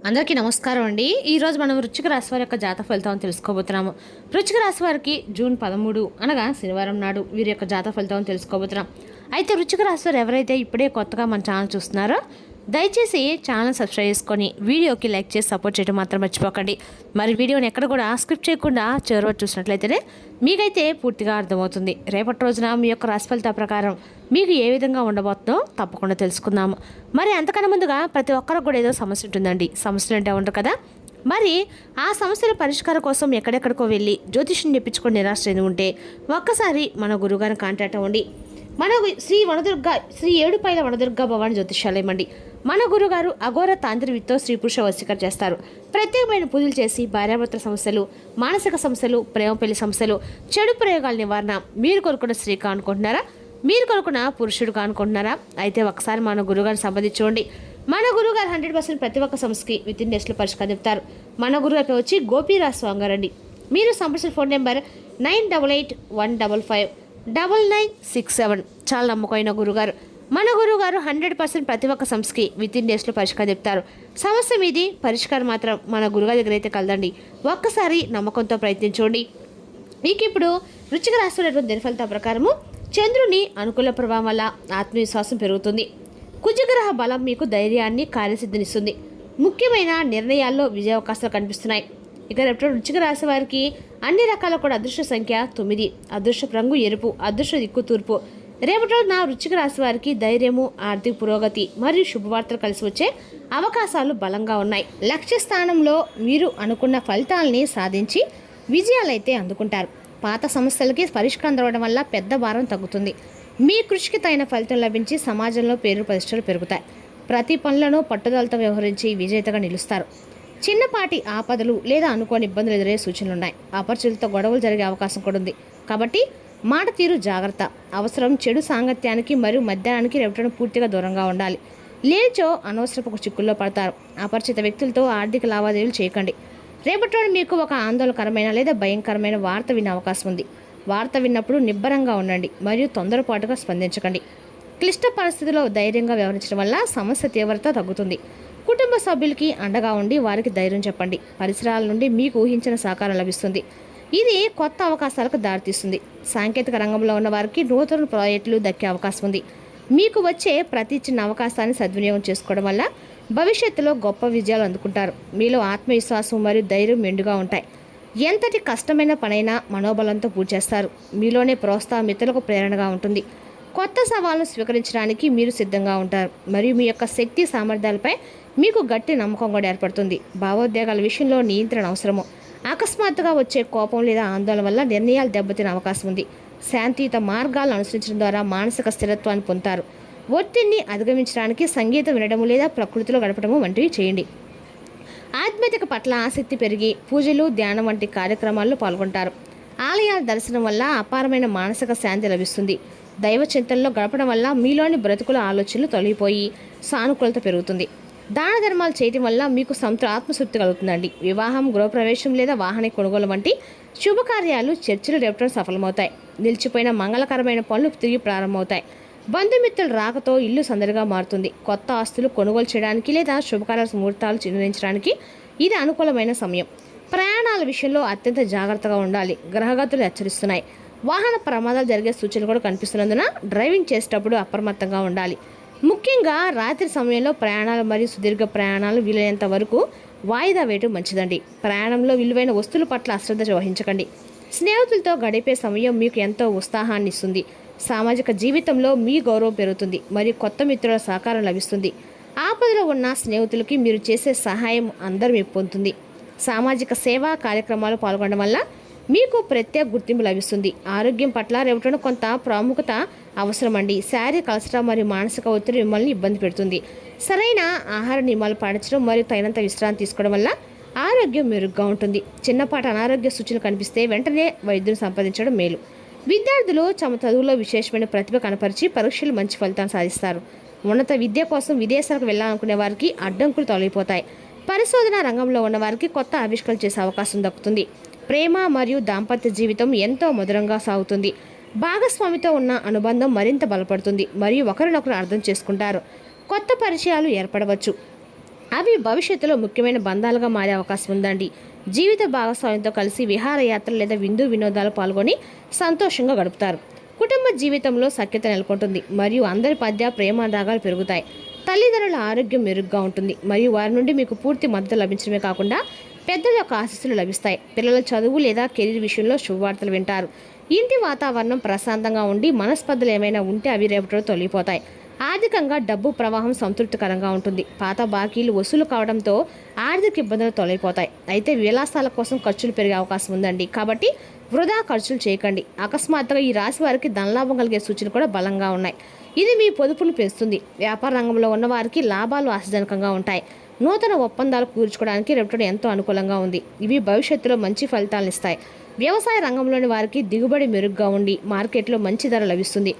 అందరికీ నమస్కారం అండి. ఈరోజు మనం వృశ్చిక రాశి వారి యొక్క జాతక ఫలితాలను తెలుసుకోబోతున్నాము. వృశ్చిక రాశి వారికి జూన్ 13 అనగా శనివారం నాడు వీరి యొక్క జాతక ఫలితాలను తెలుసుకోబోతున్నాం. అయితే వృశ్చిక రాశి వారు ఎవరైతే ఇప్పుడే కొత్తగా మన ఛానల్ చూస్తున్నారో దయచేసి ఛానల్ సబ్స్క్రైబ్ చేసుకొని వీడియోకి లైక్ చేసి సపోర్ట్ చేయడం మాత్రం మర్చిపోకండి. మరి వీడియోని ఎక్కడ కూడా స్కిప్ చేయకుండా చివరి చూసినట్లయితేనే మీకైతే పూర్తిగా అర్థమవుతుంది. రేపటి రోజున మీ యొక్క రాశి ఫలితాల ప్రకారం మీకు ఏ విధంగా ఉండబోతుందో తప్పకుండా తెలుసుకుందాము. మరి అంతకన్నా ముందుగా ప్రతి ఒక్కరికి కూడా ఏదో సమస్య ఉంటుందండి. సమస్యలు అంటే ఉండరు కదా. మరి ఆ సమస్యల పరిష్కారం కోసం ఎక్కడెక్కడికో వెళ్ళి జ్యోతిష్యం చెప్పించుకొని నిరాశ చెంది ఉంటే ఒక్కసారి మన గురువుగారిని కాంటాక్ట్ అవ్వండి. మన శ్రీ ఏడుపైల వనదుర్గ భవాని జ్యోతిష్యాలయం అండి. మన గురుగారు అఘోర తాంత్రికతో స్త్రీ పురుష వశీకరణ చేస్తారు. ప్రత్యేకమైన పూజలు చేసి భార్యాభర్తల సమస్యలు, మానసిక సమస్యలు, ప్రేమ పెళ్లి సమస్యలు, చెడు ప్రయోగాల నివారణ, మీరు కోరుకున్న స్త్రీ కానుకుంటున్నారా, మీరు కోరుకున్న పురుషుడు కానుకుంటున్నారా, అయితే ఒకసారి మన గురుగారిని సంప్రదించుకోండి. మన గురుగారు 100% ప్రతి ఒక్క సమస్యకి విత్ ఇన్ డేస్లో పరిష్కారం చెప్తారు. మన గురుగారు వచ్చి గోపీరాజ్ స్వామి గారు అండి. మీరు సంప్రదించిన ఫోన్ నెంబర్ 9881559967. చాలా నమ్మకమైన గురుగారు. మన గురువుగారు 100% ప్రతి ఒక్క సమస్యకి విత్ ఇన్ డేస్లో పరిష్కారం చెప్తారు. సమస్య మీది, పరిష్కారం మాత్రం మన గురుగారి దగ్గర అయితే కలదండి. ఒక్కసారి నమ్మకంతో ప్రయత్నించండి. మీకు ఇప్పుడు వృశ్చిక రాశి దిన ఫలితాల ప్రకారము చంద్రుని అనుకూల ప్రభావం వల్ల ఆత్మవిశ్వాసం పెరుగుతుంది. కుజగ్రహ బలం మీకు ధైర్యాన్ని, కార్యసిద్ధినిస్తుంది. ముఖ్యమైన నిర్ణయాల్లో విజయావకాశాలు కనిపిస్తున్నాయి. ఇక రేపు వృశ్చిక రాశి వారికి అన్ని రకాల కూడా అదృష్ట సంఖ్య 9, అదృష్ట రంగు ఎరుపు, అదృష్ట దిక్కు తూర్పు. రేపటి రోజున వృశ్చిక రాశి వారికి ధైర్యము, ఆర్థిక పురోగతి మరియు శుభవార్తలు కలిసి వచ్చే అవకాశాలు బలంగా ఉన్నాయి. లక్ష్య స్థానంలో మీరు అనుకున్న ఫలితాలని సాధించి విజయాలైతే అందుకుంటారు. పాత సమస్యలకి పరిష్కారం దొరకడం వల్ల పెద్ద భారం తగ్గుతుంది. మీ కృషికి తగిన ఫలితం లభించి సమాజంలో పేరు ప్రతిష్టలు పెరుగుతాయి. ప్రతి పనులను పట్టుదలతో వ్యవహరించి విజేతగా నిలుస్తారు. చిన్నపాటి ఆపదలు లేదా అనుకోని ఇబ్బందులు ఎదురయ్యే సూచనలున్నాయి. అపరిచితులతో గొడవలు జరిగే అవకాశం కూడా ఉంది. కాబట్టి మాట తీరు జాగ్రత్త అవసరం. చెడు సాంగత్యానికి మరియు మద్యానికి రేపటిని పూర్తిగా దూరంగా ఉండాలి. లేచో అనవసరపు చిక్కుల్లో పడతారు. అపరిచిత వ్యక్తులతో ఆర్థిక లావాదేవీలు చేయకండి. రేపటి మీకు ఒక ఆందోళనకరమైన లేదా భయంకరమైన వార్త వినే అవకాశం ఉంది. వార్త విన్నప్పుడు నిబ్బరంగా ఉండండి మరియు తొందరపాటుగా స్పందించకండి. క్లిష్ట పరిస్థితుల్లో ధైర్యంగా వ్యవహరించడం వల్ల సమస్య తీవ్రత తగ్గుతుంది. కుటుంబ సభ్యులకి అండగా ఉండి వారికి ధైర్యం చెప్పండి. పరిసరాల నుండి మీకు ఊహించిన సహకారం లభిస్తుంది. ఇది కొత్త అవకాశాలకు దారితీస్తుంది. సాంకేతిక రంగంలో ఉన్న వారికి నూతన ప్రాజెక్టులు దక్కే అవకాశం ఉంది. మీకు వచ్చే ప్రతి చిన్న అవకాశాన్ని సద్వినియోగం చేసుకోవడం వల్ల భవిష్యత్తులో గొప్ప విజయాలు అందుకుంటారు. మీలో ఆత్మవిశ్వాసం మరియు ధైర్యం మెండుగా ఉంటాయి. ఎంతటి కష్టమైన పనైనా మనోబలంతో పూర్తి చేస్తారు. మీలోనే ప్రోత్సాహం ఇతరులకు ప్రేరణగా ఉంటుంది. కొత్త సవాళ్ళను స్వీకరించడానికి మీరు సిద్ధంగా ఉంటారు మరియు మీ యొక్క శక్తి సామర్థ్యాలపై మీకు గట్టి నమ్మకం కూడా ఏర్పడుతుంది. భావోద్వేగాల విషయంలో నియంత్రణ అవసరము. అకస్మాత్తుగా వచ్చే కోపం లేదా ఆందోళన వల్ల నిర్ణయాలు దెబ్బతినే అవకాశం ఉంది. శాంతియుత మార్గాలను అనుసరించడం ద్వారా మానసిక స్థిరత్వాన్ని పొందుతారు. ఒత్తిడిని అధిగమించడానికి సంగీతం వినడము లేదా ప్రకృతిలో గడపడము వంటివి చేయండి. ఆధ్యాత్మిక పట్ల ఆసక్తి పెరిగి పూజలు, ధ్యానం వంటి కార్యక్రమాల్లో పాల్గొంటారు. ఆలయాల దర్శనం వల్ల అపారమైన మానసిక శాంతి లభిస్తుంది. దైవ చింతనలో గడపడం వల్ల మీలోని బ్రతుకుల ఆలోచనలు తొలగిపోయి సానుకూలత పెరుగుతుంది. దాన ధర్మాలు చేయడం వల్ల మీకు ఆత్మశుద్ధి కలుగుతుందండి. వివాహం, గృహప్రవేశం లేదా వాహన కొనుగోలు వంటి శుభకార్యాలు, చర్చలు రేపటం సఫలమవుతాయి. నిలిచిపోయిన మంగళకరమైన పనులు తిరిగి ప్రారంభమవుతాయి. బంధుమిత్రుల రాకతో ఇల్లు సందడిగా మారుతుంది. కొత్త ఆస్తులు కొనుగోలు చేయడానికి లేదా శుభకార్యాల ముహూర్తాలు నిర్ణయించడానికి ఇది అనుకూలమైన సమయం. ప్రయాణాల విషయంలో అత్యంత జాగ్రత్తగా ఉండాలి. గ్రహగతులు హెచ్చరిస్తున్నాయి. వాహన ప్రమాదాలు జరిగే సూచనలు కూడా కనిపిస్తున్నందున డ్రైవింగ్ చేసేటప్పుడు అప్రమత్తంగా ఉండాలి. ముఖ్యంగా రాత్రి సమయంలో ప్రయాణాలు మరియు సుదీర్ఘ ప్రయాణాలు వీలైనంత వరకు వాయిదా వేయడం మంచిదండి. ప్రయాణంలో విలువైన వస్తువుల పట్ల అశ్రద్ధ వహించకండి. స్నేహితులతో గడిపే సమయం మీకు ఎంతో ఉత్సాహాన్ని ఇస్తుంది. సామాజిక జీవితంలో మీ గౌరవం పెరుగుతుంది మరియు కొత్త మిత్రుల సహకారం లభిస్తుంది. ఆపదలో ఉన్న స్నేహితులకి మీరు చేసే సహాయం అందరూ మీకు పొందుతుంది. సామాజిక సేవా కార్యక్రమాలు పాల్గొనడం వల్ల మీకు ప్రత్యేక గుర్తింపు లభిస్తుంది. ఆరోగ్యం పట్ల రేపటిన కొంత ప్రాముఖ్యత అవసరమండి. శారీరక అలసట మరియు మానసిక ఒత్తిడి మిమ్మల్ని ఇబ్బంది పెడుతుంది. సరైన ఆహార నియమాలు పాటించడం మరియు తగినంత విశ్రాంతి తీసుకోవడం వల్ల ఆరోగ్యం మెరుగ్గా ఉంటుంది. చిన్నపాటి అనారోగ్య సూచనలు కనిపిస్తే వెంటనే వైద్యుని సంప్రదించడం మేలు. విద్యార్థులు తమ చదువులో విశేషమైన ప్రతిభ కనపరిచి పరీక్షలు మంచి ఫలితాన్ని సాధిస్తారు. ఉన్నత విద్య కోసం విదేశాలకు వెళ్ళాలనుకునే వారికి అడ్డంకులు తొలగిపోతాయి. పరిశోధన రంగంలో ఉన్న వారికి కొత్త ఆవిష్కరణ చేసే అవకాశం దక్కుతుంది. ప్రేమ మరియు దాంపత్య జీవితం ఎంతో మధురంగా సాగుతుంది. భాగస్వామితో ఉన్న అనుబంధం మరింత బలపడుతుంది మరియు ఒకరినొకరు అర్థం చేసుకుంటారు. కొత్త పరిచయాలు ఏర్పడవచ్చు. అవి భవిష్యత్తులో ముఖ్యమైన బంధాలుగా మారే అవకాశం ఉందండి. జీవిత భాగస్వామ్యంతో కలిసి విహారయాత్రలు లేదా విందు వినోదాలు పాల్గొని సంతోషంగా గడుపుతారు. కుటుంబ జీవితంలో సఖ్యత నెలకొంటుంది మరియు అందరి మధ్య ప్రేమానురాగాలు పెరుగుతాయి. తల్లిదండ్రుల ఆరోగ్యం మెరుగ్గా ఉంటుంది మరియు వారి నుండి మీకు పూర్తి మద్దతు లభించడమే కాకుండా పెద్దల యొక్క ఆశీస్సులు లభిస్తాయి. పిల్లల చదువు లేదా కెరీర్ విషయంలో శుభవార్తలు వింటారు. ఇంటి వాతావరణం ప్రశాంతంగా ఉండి మనస్పర్ధలు ఏమైనా ఉంటే అవి రేపటిలో తొలగిపోతాయి. ఆర్థికంగా డబ్బు ప్రవాహం సంతృప్తికరంగా ఉంటుంది. పాత బాకీలు వసూలు కావడంతో ఆర్థిక ఇబ్బందులు తొలగిపోతాయి. అయితే విలాసాల కోసం ఖర్చులు పెరిగే అవకాశం ఉందండి. కాబట్టి వృధా ఖర్చులు చేయకండి. అకస్మాత్తుగా ఈ రాశి వారికి ధనలాభం కలిగే సూచనలు కూడా బలంగా ఉన్నాయి. ఇది మీ పొదుపును పెంచుతుంది. వ్యాపార రంగంలో ఉన్న వారికి లాభాలు ఆశాజనకంగా ఉంటాయి. నూతన ఒప్పందాలు కూర్చుకోవడానికి రేపటి ఎంతో అనుకూలంగా ఉంది. ఇవి భవిష్యత్తులో మంచి ఫలితాలను ఇస్తాయి. వ్యవసాయ రంగంలోని వారికి దిగుబడి మెరుగ్గా ఉండి మార్కెట్లో మంచి ధర లభిస్తుంది.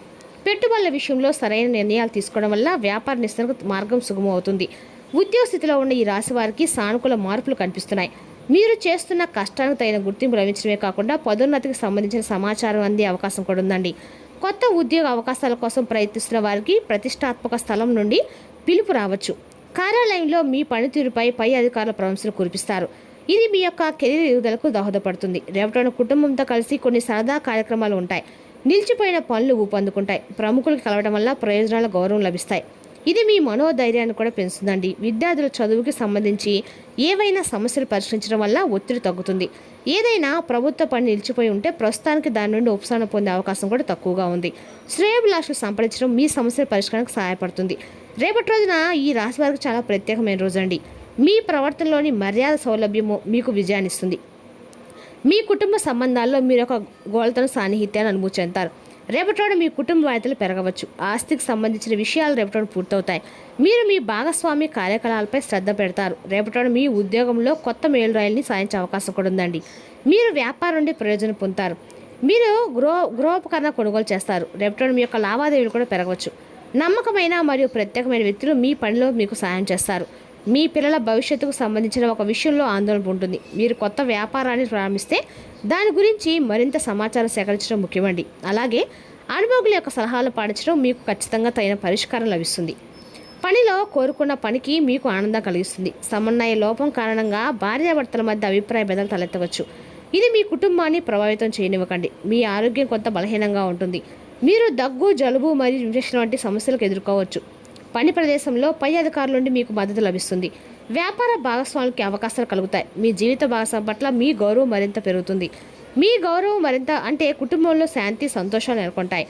పెట్టుబడుల విషయంలో సరైన నిర్ణయాలు తీసుకోవడం వల్ల వ్యాపార నిశ్చలకు మార్గం సుగమం అవుతుంది. ఉద్యోగ స్థితిలో ఉన్న ఈ రాశి వారికి సానుకూల మార్పులు కనిపిస్తున్నాయి. మీరు చేస్తున్న కష్టానికి తగిన గుర్తింపు లభించడమే కాకుండా పదోన్నతికి సంబంధించిన సమాచారం అందే అవకాశం కూడా ఉందండి. కొత్త ఉద్యోగ అవకాశాల కోసం ప్రయత్నిస్తున్న వారికి ప్రతిష్టాత్మక స్థలం నుండి పిలుపు రావచ్చు. కార్యాలయంలో మీ పనితీరుపై పై అధికారుల ప్రశంసలు కురిపిస్తారు. ఇది మీ యొక్క కెరీర్ ఎదుగుదలకు దోహదపడుతుంది. రేపటి కుటుంబంతో కలిసి కొన్ని సరదా కార్యక్రమాలు ఉంటాయి. నిలిచిపోయిన పనులు ఊపందుకుంటాయి. ప్రముఖులకు కలవడం వల్ల ప్రయోజనాల గౌరవం లభిస్తాయి. ఇది మీ మనోధైర్యాన్ని కూడా పెంచుతుందండి. విద్యార్థుల చదువుకి సంబంధించి ఏవైనా సమస్యలు పరిష్కరించడం వల్ల ఒత్తిడి తగ్గుతుంది. ఏదైనా ప్రభుత్వ పని నిలిచిపోయి ఉంటే ప్రస్తుతానికి దాని నుండి ఉపశమనం పొందే అవకాశం కూడా తక్కువగా ఉంది. శ్రేయోభిలాషులు సంప్రదించడం మీ సమస్యల పరిష్కారానికి సహాయపడుతుంది. రేపటి రోజున ఈ రాశి వారికి చాలా ప్రత్యేకమైన రోజు అండి. మీ ప్రవర్తనలోని మర్యాద సౌలభ్యము మీకు విజయాన్నిస్తుంది. మీ కుటుంబ సంబంధాల్లో మీరు ఒక గోళతను సాన్నిహిత్యాన్ని అనుభూతి చెందుతారు. రేపటి మీ కుటుంబ బాధ్యతలు పెరగవచ్చు. ఆస్తికి సంబంధించిన విషయాలు రేపటి పూర్తవుతాయి. మీరు మీ భాగస్వామి కార్యకలాపాలపై శ్రద్ధ పెడతారు. రేపటి మీ ఉద్యోగంలో కొత్త మేలురాయిల్ని సాధించే అవకాశం కూడా ఉందండి. మీరు వ్యాపారం నుండి ప్రయోజనం పొందుతారు. మీరు గృహోపకరణ కొనుగోలు చేస్తారు. రేపటి మీ యొక్క లావాదేవీలు కూడా పెరగవచ్చు. నమ్మకమైన మరియు ప్రత్యేకమైన వ్యక్తులు మీ పనిలో మీకు సహాయం చేస్తారు. మీ పిల్లల భవిష్యత్తుకు సంబంధించిన ఒక విషయంలో ఆందోళన ఉంటుంది. మీరు కొత్త వ్యాపారాన్ని ప్రారంభిస్తే దాని గురించి మరింత సమాచారం సేకరించడం ముఖ్యమండి. అలాగే అనుభవకుల యొక్క సలహాలు పాటించడం మీకు ఖచ్చితంగా తగిన పరిష్కారం లభిస్తుంది. పనిలో కోరుకున్న పనికి మీకు ఆనందం కలిగిస్తుంది. సమన్వయ లోపం కారణంగా భార్యాభర్తల మధ్య అభిప్రాయ భేదాలు తలెత్తవచ్చు. ఇది మీ కుటుంబాన్ని ప్రభావితం చేయనివ్వకండి. మీ ఆరోగ్యం కొంత బలహీనంగా ఉంటుంది. మీరు దగ్గు, జలుబు మరియు ఇన్ఫెక్షన్ వంటి సమస్యలకు ఎదుర్కోవచ్చు. పని ప్రదేశంలో పై అధికారుల నుండి మీకు మద్దతు లభిస్తుంది. వ్యాపార భాగస్వాములకి అవకాశాలు కలుగుతాయి. మీ జీవిత భాగస్వామి పట్ల మీ గౌరవం మరింత పెరుగుతుంది. మీ గౌరవం మరింత అంటే కుటుంబంలో శాంతి, సంతోషాలు నెలకొంటాయి.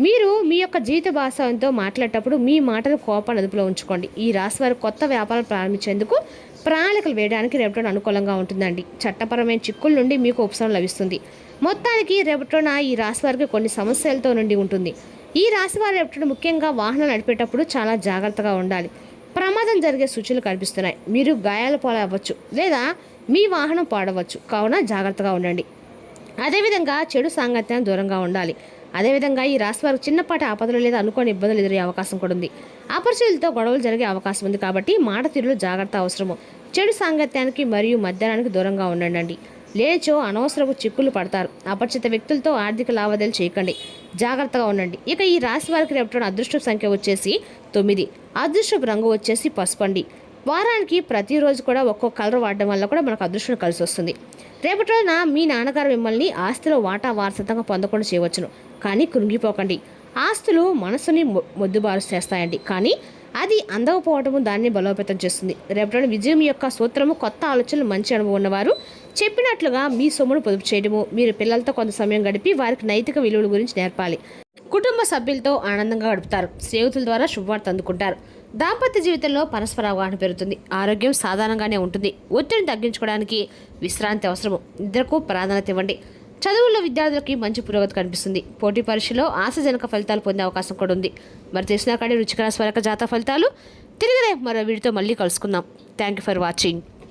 మీరు మీ యొక్క జీవిత భాగస్వామితో మాట్లాడేటప్పుడు మీ మాటను కోపాన్ని అదుపులో ఉంచుకోండి. ఈ రాశి వారు కొత్త వ్యాపారం ప్రారంభించేందుకు ప్రణాళికలు వేయడానికి రేపటి అనుకూలంగా ఉంటుందండి. చట్టపరమైన చిక్కుల నుండి మీకు ఉపశమనం లభిస్తుంది. మొత్తానికి రేపటిన ఈ రాశి వారికి కొన్ని సమస్యలతో నుండి ఉంటుంది. ఈ రాశి వారు రేపటి ముఖ్యంగా వాహనాలు నడిపేటప్పుడు చాలా జాగ్రత్తగా ఉండాలి. ప్రమాదం జరిగే సూచనలు కనిపిస్తున్నాయి. మీరు గాయాల పాలవ్వచ్చు లేదా మీ వాహనం పాడవచ్చు. కావున జాగ్రత్తగా ఉండండి. అదేవిధంగా చెడు సాంగత్యానికి దూరంగా ఉండాలి. అదేవిధంగా ఈ రాశి వారికి చిన్నపాటి ఆపదలు లేదా అనుకోని ఇబ్బందులు ఎదురయ్యే అవకాశం కూడా ఉంది. అపరిచితులతో గొడవలు జరిగే అవకాశం ఉంది. కాబట్టి మాట తీరులో జాగ్రత్త అవసరము. చెడు సాంగత్యానికి మరియు మధ్యాహ్నానికి దూరంగా ఉండండి. లేచో అనవసరపు చిక్కులు పడతారు. అపరిచిత వ్యక్తులతో ఆర్థిక లావాదేవీలు చేయకండి. జాగ్రత్తగా ఉండండి. ఇక ఈ రాశి వారికి రేపటి అదృష్ట సంఖ్య వచ్చేసి 9. అదృష్టపు రంగు వచ్చేసి పసుపండి. వారానికి ప్రతిరోజు కూడా ఒక్కో కలర్ వాడడం వల్ల కూడా మనకు అదృష్టం కలిసి వస్తుంది. రేపటి రోజున మీ నాన్నగారు మిమ్మల్ని ఆస్తిలో వాటా వారసత్వంగా పొందకుండా చేయవచ్చును. కానీ కృంగిపోకండి. ఆస్తులు మనసుని మొద్దుబారు చేస్తాయండి. కానీ అది అందకపోవటము దాన్ని బలోపేతం చేస్తుంది. రేపటి విజయం యొక్క సూత్రము కొత్త ఆలోచనలు, మంచి అనుభవం ఉన్నవారు చెప్పినట్లుగా మీ సొమ్మును పొదుపు చేయడము. మీరు పిల్లలతో కొంత సమయం గడిపి వారికి నైతిక విలువల గురించి నేర్పాలి. కుటుంబ సభ్యులతో ఆనందంగా గడుపుతారు. స్నేహితుల ద్వారా శుభవార్త అందుకుంటారు. దాంపత్య జీవితంలో పరస్పర అవగాహన పెరుగుతుంది. ఆరోగ్యం సాధారణంగానే ఉంటుంది. ఒత్తిడిని తగ్గించుకోవడానికి విశ్రాంతి అవసరము. నిద్రకు ప్రాధాన్యత ఇవ్వండి. చదువుల్లో విద్యార్థులకి మంచి పురోగతి కనిపిస్తుంది. పోటీ పరీక్షలో ఆశాజనక ఫలితాలు పొందే అవకాశం కూడా ఉంది. మరి తెలిసినా కానీ రుచికర స్వరక జాతక ఫలితాలు తిరిగి రేపు మరో వీడితో మళ్ళీ కలుసుకుందాం. Thank you for watching.